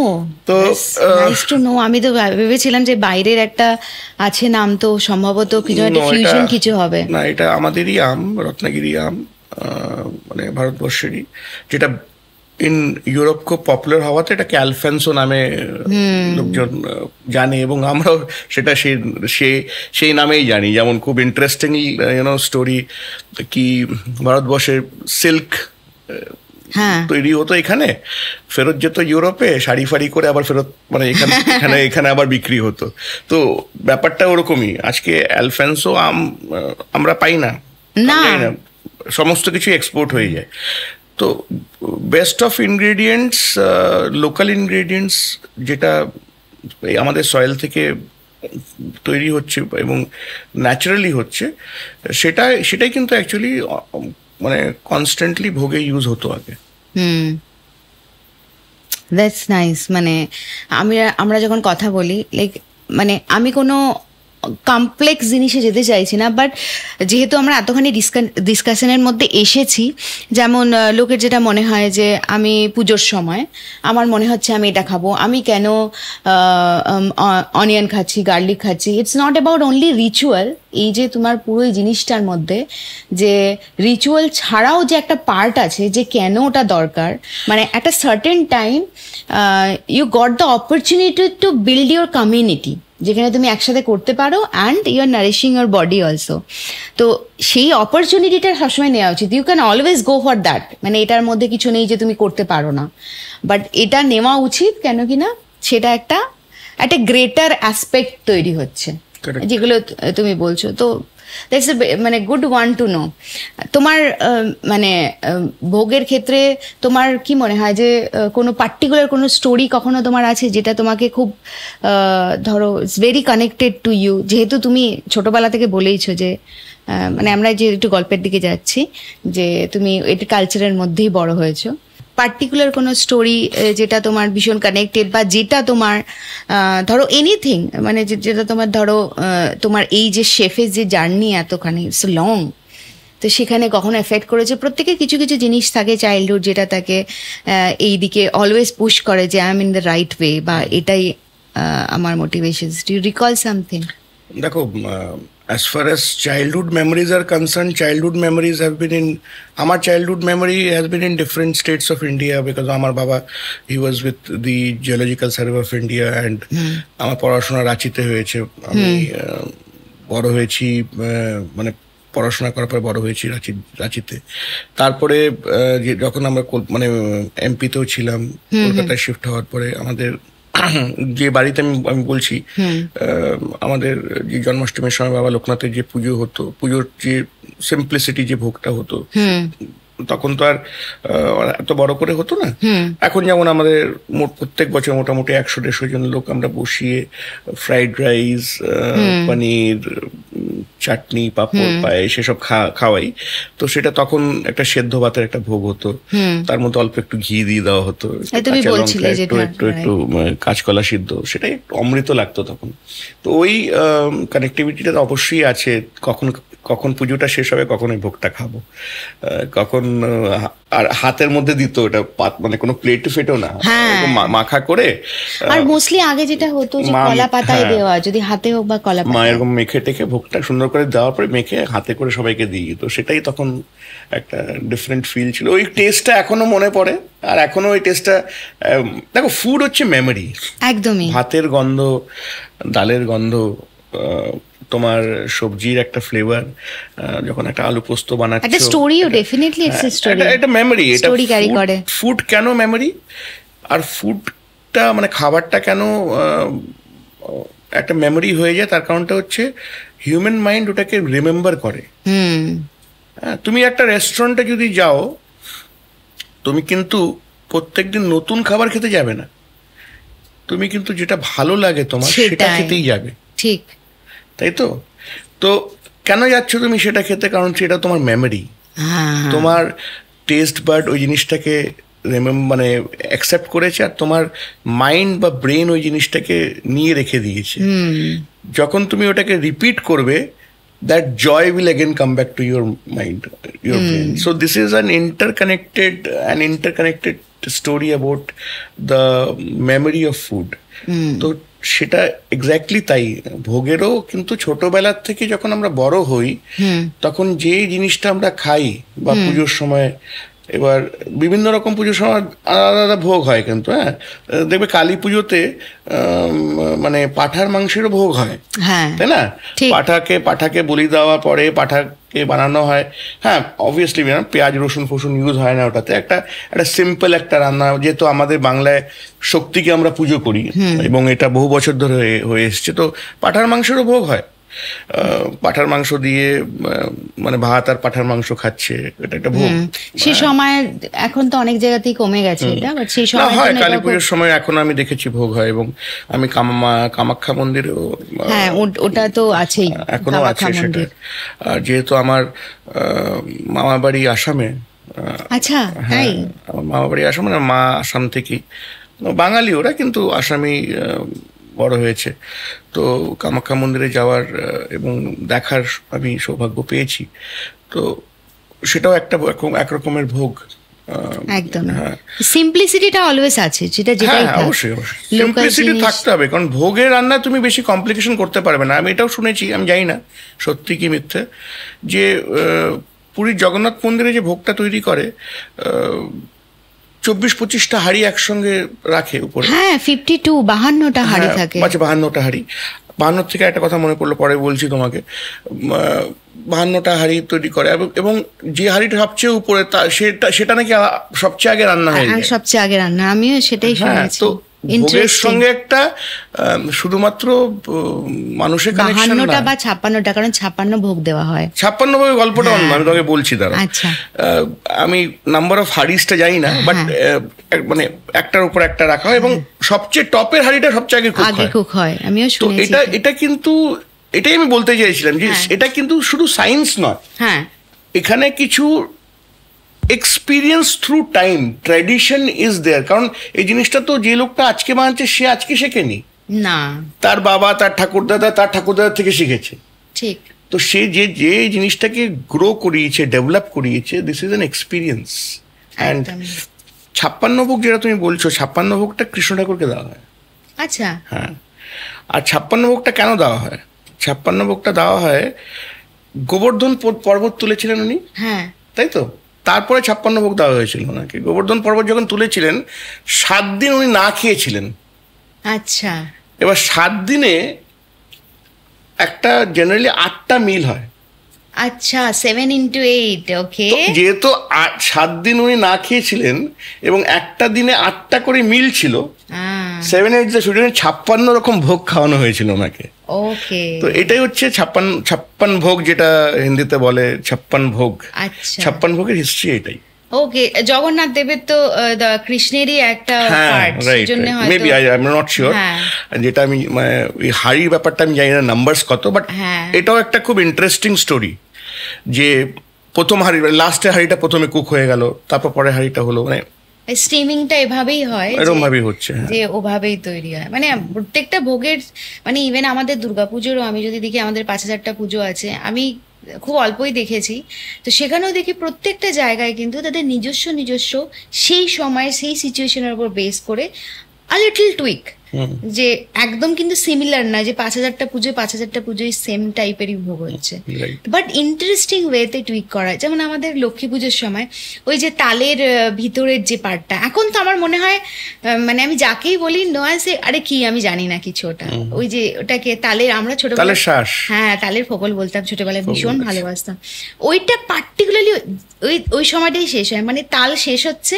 তো নাইস টু নো। আমি তো ভেবেছিলাম যে বাইরের একটা আছে নাম, তো সম্ভবত কিছু একটা ফিউশন কিছু হবে। না, এটা আমাদেরই আম, রত্নাগিরি আম, মানে ভারতবর্ষেরই, যেটা ইন ইউরোপ খুব পপুলার হওয়াতে এটাকে অ্যালফেন্সো নামে লোকজন জানে, এবং আমরাও সেটা সেই নামেই জানি। যেমন খুব ইন্টারেস্টিং স্টোরি কি, ভারতবর্ষের সিল্ক তৈরি হতো এখানে, ফেরত যেত ইউরোপে শাড়ি ফাড়ি করে, আবার ফেরত মানে এখানে আবার বিক্রি হতো। তো ব্যাপারটা ওরকমই। আজকে অ্যালফেন্সো আম আমরা পাই না, সমস্ত কিছু এক্সপোর্ট হয়ে যায়। তো best of ingredients, local ingredients যেটা আমাদের সয়েল থেকে তৈরি হচ্ছে এবং ন্যাচারালি হচ্ছে, সেটাই কিন্তু অ্যাকচুয়ালি মানে কনস্ট্যান্টলি ভোগে ইউজ হতো আগে। That's nice. মানে আমরা যখন কথা বলি, লাইক মানে আমি কোনো কমপ্লেক্স জিনিসে যেতে চাইছি না, বাট যেহেতু আমরা এতখানি ডিসকাশনের মধ্যে এসেছি, যেমন লোকের যেটা মনে হয় যে আমি পুজোর সময় আমার মনে হচ্ছে আমি এটা খাবো, আমি কেন অনিয়ন খাচ্ছি, গার্লিক খাচ্ছি। It's not about only ritual. এই যে তোমার পুরো এই জিনিসটার মধ্যে যে রিচুয়াল ছাড়াও যে একটা পার্ট আছে, যে কেন ওটা দরকার, মানে একটা certain time you got the opportunity to build your community, যেখানে তুমি একসাথে করতে পারো, and you are nourishing your body also. তো সেই অপরচুনিটিটা সবসময় নেওয়া উচিত। You can always go for that, মানে এটার মধ্যে কিছু নেই যে তুমি করতে পারো না, বাট এটা নেওয়া উচিত। কেন কিনা সেটা একটা গ্রেটার অ্যাসপেক্ট তৈরি হচ্ছে, যেগুলো তুমি বলছো। তো দ্যাটস মানে গুড ওয়ান টু নো। তোমার মানে ভোগের ক্ষেত্রে তোমার কি মনে হয় যে কোনো পার্টিকুলার কোনো স্টোরি কখনো তোমার আছে যেটা তোমাকে খুব ধরো it's very connected to you, যেহেতু তুমি ছোটবেলা থেকে বলেইছো যে মানে আমরা যে একটু গল্পের দিকে যাচ্ছি, যে তুমি এটা কালচারের মধ্যেই বড় হয়েছো, পার্টিকুলার কোনো স্টোরি যেটা তোমার ভীষণ কানেক্টেড, বা যেটা তোমার ধরো এনিথিং, মানে যেটা তোমার ধরো তোমার এই যে শেফের যে জার্নি এতখানি ইটস লং, তো সেখানে কখনো এফেক্ট করেছে। প্রত্যেকের কিছু কিছু জিনিস থাকে চাইল্ডহুড যেটা তাকে এই দিকে অলওয়েজ পুশ করে যে I am in the right way, বা এটাই আমার motivation. Do you recall something? দেখো, As far as childhood memories are concerned, childhood memories have been in, আমার childhood memory has been in different states of India because আমার বাবা, he was with the Geological Survey of India and আমার পড়াশোনা রাঁচিতে হয়েছে। আমি বড় হয়েছি, মানে পড়াশোনা করার পর বড় হয়েছি রাঁচিতে। তারপরে যখন আমরা মানে এমপিতেও ছিলাম, কলকাতায় শিফট হওয়ার পরে আমাদের যে বাড়িতে আমি বলছি, আমাদের যে জন্মাষ্টমীর সময় বাবা লোকনাথের যে পুজো হতো, পুজোর যে সিম্পলিসিটি যে ভোগটা হতো, তখন তো আর এত বড় করে হতো না। এখন যেমন আমাদের প্রত্যেক বছর মোটামুটি 100-150 জন লোক আমরা বসিয়ে ফ্রাইড রাইস, পনির, চাটনি, পাঁপড়, পায়েস সেসব খাওয়াই। তো সেটা তখন একটা সেদ্ধ ভাতের একটা ভোগ হতো, তার মধ্যে অল্প একটু ঘি দিয়ে দেওয়া হতো, একটু কাঁচকলা সিদ্ধ, সেটাই একটু অমৃত লাগতো তখন। তো ওই কানেক্টিভিটিটা অবশ্যই আছে। কখন পুজোটা শেষ হবে, কখন ওই ভোগটা খাবো, কখন আর হাতের মধ্যে দিত ওটা, মানে কোনো প্লেট ফেটেও না, মাখা করে। আর মোস্টলি আগে যেটা হতো যে কলা পাতায় দেওয়া, যদি হাতে হোক বা কলা পাতায়, মা এরকম মেখে টেখে ভোগটা সুন্দর করে দেওয়ার পরে মেখে হাতে করে সবাইকে দিয়ে দিত। সেটাই তখন একটা ডিফারেন্ট ফিল ছিল। ওই টেস্টটা এখনো মনে পড়ে, আর এখনো ওই টেস্টটা, দেখো ফুড হচ্ছে মেমোরি। একদমই। ভাতের গন্ধ, ডালের গন্ধ, তোমার সবজির একটা ফ্লেভার, যখন একটা আলু পোস্ত বানাচ্ছো, একটা স্টোরিও ডেফিনেটলি ইটস আ স্টোরি, এটা মেমোরি, এটা স্টোরি ক্যারি করে। ফুড কেন মেমোরি, আর ফুডটা মানে খাবারটা কেন একটা মেমোরি হয়ে যায়, তার কারণটা হচ্ছে হিউম্যান মাইন্ড ওটাকে রিমেম্বার করে। তুমি একটা রেস্টুরেন্টে যদি যাও, তুমি কিন্তু প্রত্যেকদিন নতুন খাবার খেতে যাবে না, তুমি কিন্তু যেটা ভালো লাগে তোমার সেটা খেতেই যাবে। ঠিক, তাই তো? তো কেন যাচ্ছ তুমি সেটা খেতে? কারণ সেটা তোমার মেমোরি, তোমার টেস্ট বার্ড ওই জিনিসটাকে মানে অ্যাকসেপ্ট করেছে, আর তোমার মাইন্ড বা ব্রেন ওই জিনিসটাকে নিয়ে রেখে দিয়েছে। যখন তুমি ওটাকে রিপিট করবে, that joy will again come back to your mind, your brain. So this is an interconnected story about the memory of food. তো সেটা এক্স্যাক্টলি তাই ভোগেরও। কিন্তু ছোটবেলার থেকে যখন আমরা বড় হই, তখন যে জিনিসটা আমরা খাই বা পুজোর সময়, এবার বিভিন্ন রকম পুজোর সময় আলাদা আলাদা ভোগ হয়, কিন্তু দেখবে কালী পুজোতে মানে পাঁঠার মাংসেরও ভোগ হয়, তাই না? পাঁঠাকে বলি দেওয়ার পরে পাঁঠাকে বানানো হয়। হ্যাঁ, অবভিয়াসলি পেঁয়াজ রসুন ফসুন ইউজ হয় না ওটাতে, একটা সিম্পল একটা রান্না। যেহেতু আমাদের বাংলায় শক্তিকে আমরা পুজো করি এবং এটা বহু বছর ধরে হয়ে এসছে, তো পাঁঠার মাংসেরও ভোগ হয়। পাঁঠার মাংস দিয়ে মানে ভাত আর পাঁঠার মাংস খাচ্ছে, এটা একটা ভোগ। সেই সময় এখন তো অনেক জায়গাতেই কমে গেছে এটা, বাট সেই সময় হয়, কালী পুজোর সময় এখন আমি দেখেছি ভোগ হয়। এবং আমি কামাখ্যা মন্দিরেও, হ্যাঁ ওটা তো আছেই, এখনো আছে সেটা। যেহেতু আমার মামা বাড়ি আসামে, আচ্ছা, হ্যাঁ আমার মামা বাড়ি আসামে, মা আসাম থেকেই, বাঙালি ওরা কিন্তু আসামি বড় হয়েছে। তো কামাখ্যা মন্দিরে যাওয়ার এবং দেখার আমি সৌভাগ্য পেয়েছি। তো সেটাও একটা একরকমের ভোগ। একদম সিম্পলিসিটিটা অলওয়েজ আছে, যেটা অবশ্যই সিম্পলিসিটি থাকতে হবে, কারণ ভোগের রান্না তুমি বেশি কমপ্লিকেশন করতে পারবে না। আমি এটাও শুনেছি, আমি জানি না সত্যি কি মিথ্যে, যে পুরীর জগন্নাথ মন্দিরে যে ভোগটা তৈরি করে 24-25টা হাঁড়ি একসঙ্গে রাখে উপরে। হ্যাঁ, 52টা হাঁড়ি থাকে। আচ্ছা, 52টা হাঁড়ি। 52 থেকে একটা কথা মনে পড়লো, পরে বলছি তোমাকে। 52টা হাঁড়ি তৈরি করে, এবং যে হাঁড়িটা সবচেয়ে উপরে সেটা নাকি সবচেয়ে আগে রান্না হয়ে যায়। সবচেয়ে আগে রান্না, আমিও সেটাই শুনেছি। তো ভোগের সঙ্গে একটা শুধুমাত্র মানুষের কানেকশন না, 52টা বা 56টা, কারণ 56 ভোগ দেওয়া হয়। 56 ভোগ গল্পটা অন্য, আমি তোমাকে বলছি দাঁড়া। আচ্ছা, আমি নাম্বার অফ হাঁড়িসটা জানি না, বাট মানে একটার উপর একটা রাখা হয়, এবং সবচেয়ে টপের হাঁড়িটা সবচেয়ে আগে কুক হয়। আমিও শুনেছি। তো এটা কিন্তু এটাই আমি বলতে চাইছিলাম, যে এটা কিন্তু শুধু সায়েন্স নয়, হ্যাঁ এখানে কিছু experience through time, tradition is there. কারণ এই জিনিসটা তো যে লোকটা আজকে বানাচ্ছে, সে আজকে শেখেনি না, তার বাবা, তার ঠাকুরদাদা থেকে শিখেছে। ঠিক, তো সে যে জিনিসটাকে গ্রো করিয়েছে, ডেভেলপ করিয়েছে, this is an experience. And 56 ভোগ যেটা তুমি বলছো, 56 ভোগটা কৃষ্ণ ঠাকুরকে দেওয়া হয়। আচ্ছা, হ্যাঁ। আর 56 ভোগটা কেন দেওয়া হয়? 56 ভোগটা দেওয়া হয়, গোবর্ধন পর্বত তুলেছিলেন উনি, হ্যাঁ তাই তো? তারপরে 56 ভোগ দেওয়া হয়েছিল ওনাকে। গোবর্ধন পর্বত যখন তুলেছিলেন 7 দিন উনি না খেয়েছিলেন। আচ্ছা, এবার 7 দিনে একটা জেনারেলি 8টা মিল হয়। আচ্ছা, 7 into 8, ওকে। যেহেতু 7 দিন উনি না খেয়েছিলেন এবং একটা দিনে 8টা করে মিল ছিল, 7 8 56 রকম ভোগ খাওয়ানো হয়েছিল ওনাকে। ওকে, তো এটাই হচ্ছে 56 ভোগ, যেটা হিন্দিতে বলে 56 ভোগ। আচ্ছা, 56 ভোগের হিস্ট্রি এটাই। ওকে। জগন্নাথ দেবের তো কৃষ্ণেরই একটা পার্ট, সেজন্য হয়তো maybe I am not sure. যেটা আমি ওই হাড়ির ব্যাপারটা আমি জানি না নাম্বারস কত, বাট এটাও একটা খুব ইন্টারেস্টিং স্টোরি যে প্রথম হাড়ি, লাস্টের হাড়িটা প্রথমে কুক হয়ে গেল, তারপর পরে হাড়িটা হলো, মানে স্টিমিংটা এভাবেই হয়, এরকম ভাবেই হচ্ছে, যে ওভাবেই তৈরি হয়। মানে প্রত্যেকটা ভোগের, মানে ইভেন আমাদের দুর্গাপুজোরও আমি যদি দেখি, আমাদের 5000টা পুজো আছে, আমি খুব অল্পই দেখেছি, তো সেখানেও দেখি প্রত্যেকটা জায়গায় কিন্তু তাদের নিজস্ব সেই সময় সেই সিচুয়েশনের উপর বেস করে আ লিটল টুইক, যে একদম কিন্তু সিমিলার না যে 5000টা পুজোয় সেম টাইপেরই ভোগ হচ্ছে, বাট ইন্টারেস্টিং ওয়েতে টুইক করা। যেমন আমাদের লক্ষ্মী পুজোর সময় ওই যে তালের ভিতরের যে পার্টটা, এখন তো আমার মনে হয় মানে আমি যাকেই বলি নয় সে আরে কি আমি জানি না কিছু, ওটা ওই যে ওটাকে তালের, আমরা ছোটবেলায় হ্যাঁ তালের ফোকল বলতাম ছোটবেলায়, ভীষণ ভালোবাসতাম ওইটা। পার্টিকুলারলি ওই সময়টাই শেষ হয়, মানে তাল শেষ হচ্ছে,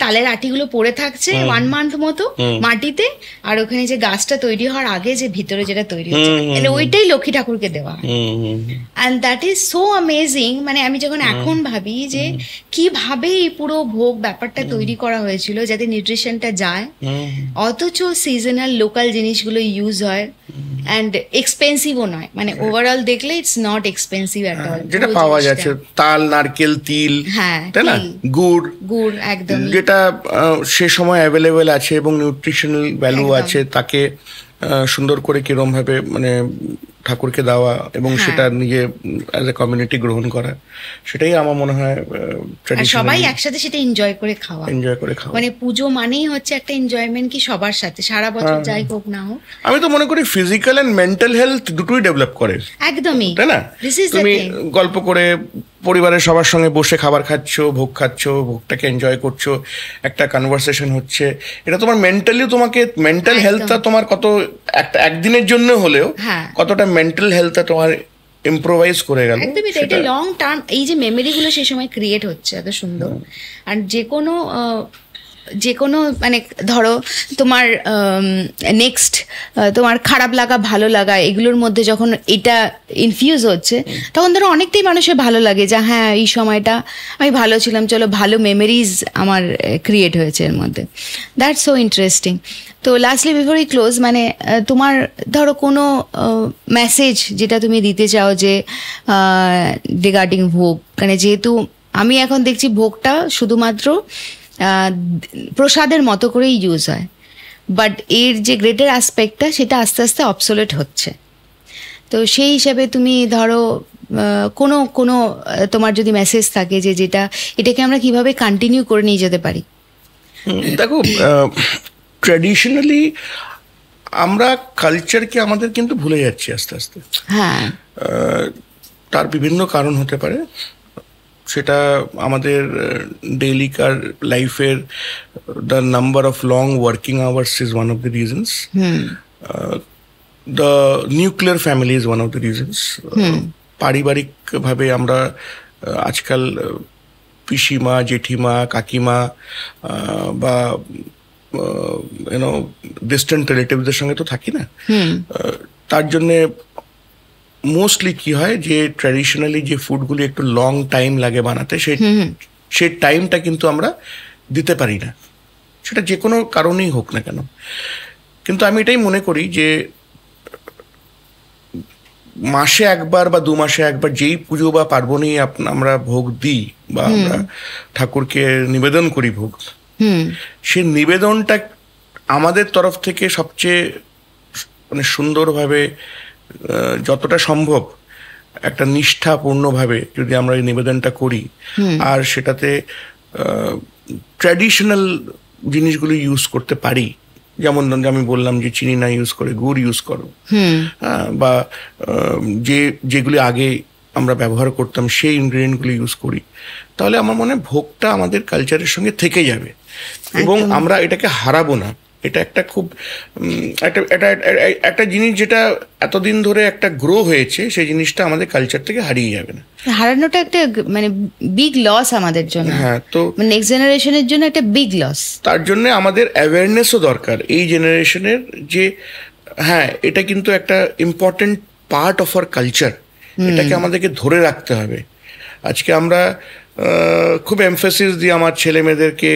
তালের আটিগুলো পড়ে থাকছে 1 মান্থ মতো মাটিতে, আর ওখানে যে গাছটা তৈরি হওয়ার আগে যে ভিতরে যেটা তৈরি হচ্ছে, মানে ওইটাই লক্ষ্মী ঠাকুরকে দেওয়া হয়। And that is so amazing. মানে আমি যখন এখন ভাবি যে কিভাবে এই পুরো ভোগ ব্যাপারটা তৈরি করা হয়েছিল যাতে নিউট্রিশনটা যায়, অথচ সিজনাল লোকাল জিনিসগুলো ইউজ হয়, অ্যান্ড এক্সপেন্সিভও নয়, মানে ওভারঅল দেখলে it's not expensive at all. যেটা পাওয়া যাচ্ছে তাল, নারকেল, তিল, তাই না, গুড় একদম, যেটা সে সময় অ্যাভেলেবেল আছে এবং নিউট্রিশনাল ভ্যালু আছে, তাকে সুন্দর করে কিরম ভাবে মানে ঠাকুরকে দেওয়া এবং সেটা নিজে অ্যাজ এ কমিউনিটি গ্রহণ করা, সেটাই আমার মনে হয় সবাই একসাথে সেটা এনজয় করে খাওয়া। মানে পুজো মানেই হচ্ছে একটা এনজয়মেন্ট, কি সবার সাথে সারা বছর যাই হোক না হোক। আমি তো মনে করি ফিজিক্যাল এন্ড মেন্টাল হেলথ দুটোই ডেভেলপ করে। একদমই, তাই না? তুমি গল্প করে পরিবারের সবার সঙ্গে বসে খাবার খাচ্ছ, ভোগ খাচ্ছ, ভোগটাকে এনজয় করছো, একটা কনভারসেশন হচ্ছে, এটা তোমার মেন্টালি, তোমাকে মেন্টাল হেলথটা তোমার কত একদিনের জন্য হলেও কতটা মেন্টাল হেলথটা তোমার ইমপ্রোভাইজ করে গেল। একদমই, এটা লং টার্ম এই যে মেমোরিগুলো সেই সময় ক্রিয়েট হচ্ছে এত সুন্দর। আর যে কোনো মানে ধরো তোমার নেক্সট তোমার খারাপ লাগা ভালো লাগা এগুলোর মধ্যে যখন এটা ইনফিউজ হচ্ছে, তখন ধরো অনেকটাই মানুষের ভালো লাগে যে হ্যাঁ এই সময়টা আমি ভালো ছিলাম, চলো ভালো মেমোরিজ আমার ক্রিয়েট হয়েছে এর মধ্যে। That's so interesting. তো লাস্টলি বিফোর উই ক্লোজ, মানে তোমার ধরো কোনো মেসেজ যেটা তুমি দিতে চাও যে রিগার্ডিং ভোগ, মানে যেহেতু আমি এখন দেখছি ভোগটা শুধুমাত্র প্রসাদের মতো করেই ইউজ হয়, বাট এর যে গ্রেটার অ্যাসপেক্টটা সেটা আস্তে আস্তে অবসোলেট হচ্ছে। তো সেই হিসাবে তুমি ধরো কোনো তোমার যদি মেসেজ থাকে যে যেটা এটাকে আমরা কিভাবে কন্টিনিউ করে নিয়ে যেতে পারি। দেখো, ট্র্যাডিশনালি আমরা কালচারকে আমাদের কিন্তু ভুলে যাচ্ছি আস্তে আস্তে। হ্যাঁ, তার বিভিন্ন কারণ হতে পারে। সেটা আমাদের ডেইলিকার লাইফের the number of long working hours is one of the reasons, the nuclear family is one of the reasons. পারিবারিকভাবে আমরা আজকাল পিসিমা, জেঠিমা, কাকিমা বা ডিস্টেন্ট রিলেটিভদের সঙ্গে তো থাকি না। তার জন্যে মোস্টলি কি হয় যে ট্র্যাডিশনালি যে ফুডগুলি একটু লং টাইম লাগে বানাতে, সেই টাইমটা কিন্তু আমরা দিতে পারি না, সেটা যে কোনো কারণেই হোক না কেন। কিন্তু আমি এটাই মনে করি যে মাসে একবার বা 2 মাসে একবার যেই পুজো বা পার্বণেই আমরা ভোগ দিই বা আমরা ঠাকুরকে নিবেদন করি ভোগ, সেই নিবেদনটা আমাদের তরফ থেকে সবচেয়ে মানে সুন্দরভাবে যতটা সম্ভব একটা নিষ্ঠাপূর্ণভাবে যদি আমরা এই নিবেদনটা করি, আর সেটাতে ট্র্যাডিশনাল জিনিসগুলো ইউজ করতে পারি, যেমন আমি বললাম যে চিনি না ইউজ করে গুড় ইউজ করো, বা যেগুলি আগে আমরা ব্যবহার করতাম সেই ইনগ্রেডিয়েন্টগুলো ইউজ করি, তাহলে আমার মনে হয় ভোগটা আমাদের কালচারের সঙ্গে থেকে যাবে এবং আমরা এটাকে হারাবো না। এটা একটা খুব একটা জিনিস যেটা এতদিন ধরে একটা গ্রো হয়েছে, সেই জিনিসটা আমাদের কালচার থেকে হারিয়ে যাবে না। হারানোটা একটা মানে বিগ লস আমাদের জন্য। হ্যাঁ, তো নেক্সট জেনারেশনের জন্য একটা বিগ লস। তার জন্য আমাদের অ্যাওয়ারনেসও দরকার এই জেনারেশনের, যে হ্যাঁ এটা কিন্তু একটা important part of our culture, এটাকে আমাদেরকে ধরে রাখতে হবে। আজকে আমরা খুব এমফেসিস দিই আমার ছেলে মেয়েদেরকে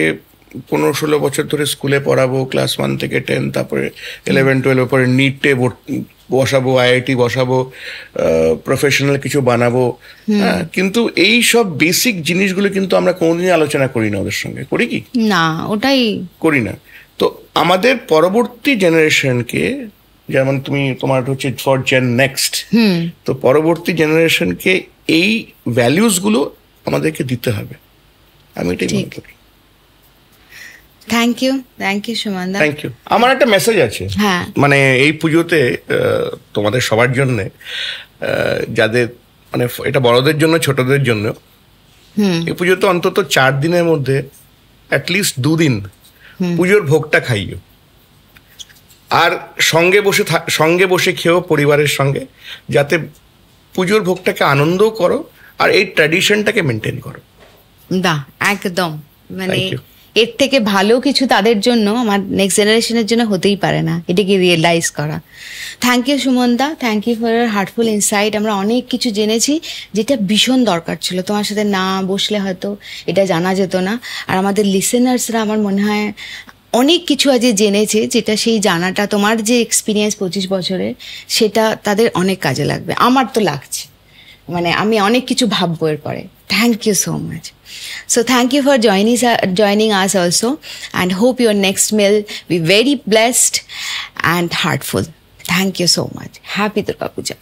15-16 বছর ধরে স্কুলে পড়াবো, ক্লাস 1 থেকে 10, তারপরে 11-12 পরে নিটে বসাবো, IIT বসাবো, প্রফেশনাল কিছু বানাবো, কিন্তু এই সব বেসিক জিনিসগুলো কিন্তু আমরা কোনোদিনই আলোচনা করি না ওদের সঙ্গে। করি কি না? ওটাই করি না। তো আমাদের পরবর্তী জেনারেশনকে, যেমন তোমার হচ্ছে ফর জেন নেক্সট, তো পরবর্তী জেনারেশনকে এই ভ্যালিউসগুলো আমাদেরকে দিতে হবে, আমি এটাই মনে করি। থ্যাংক ইউ সুমনদা। Thank you. আমার একটা মেসেজ আছে, মানে এই পুজোতে তোমাদের সবার জন্য, যাদের মানে এটা বড়দের জন্য ছোটদের জন্য, এই পুজোতে অন্তত 4 দিনের মধ্যে অ্যাটলিস্ট 2 দিন পুজোর ভোগটা খাইও, আর সঙ্গে বসে খেয়েও পরিবারের সঙ্গে, যাতে পুজোর ভোগটাকে আনন্দও করো আর এই ট্র্যাডিশনটাকে মেনটেন করো। একদম, মানে এর থেকে ভালো কিছু তাদের জন্য, আমার নেক্সট জেনারেশনের জন্য হতেই পারে না, এটাকে রিয়েলাইজ করা। থ্যাংক ইউ সুমনদা, thank you for your heartful insight. আমরা অনেক কিছু জেনেছি যেটা ভীষণ দরকার ছিল, তোমার সাথে না বসলে হয়তো এটা জানা যেত না। আর আমাদের লিসেনার্সরা আমার মনে হয় অনেক কিছু আজ জেনেছে, যেটা সেই জানাটা, তোমার যে এক্সপিরিয়েন্স 25 বছরের, সেটা তাদের অনেক কাজে লাগবে। আমার তো লাগছে, মানে আমি অনেক কিছু ভাববো এরপরে। Thank you so much. So thank you for joining us also, and hope your next meal be very blessed and heartful. Thank you so much. Happy Durga Puja.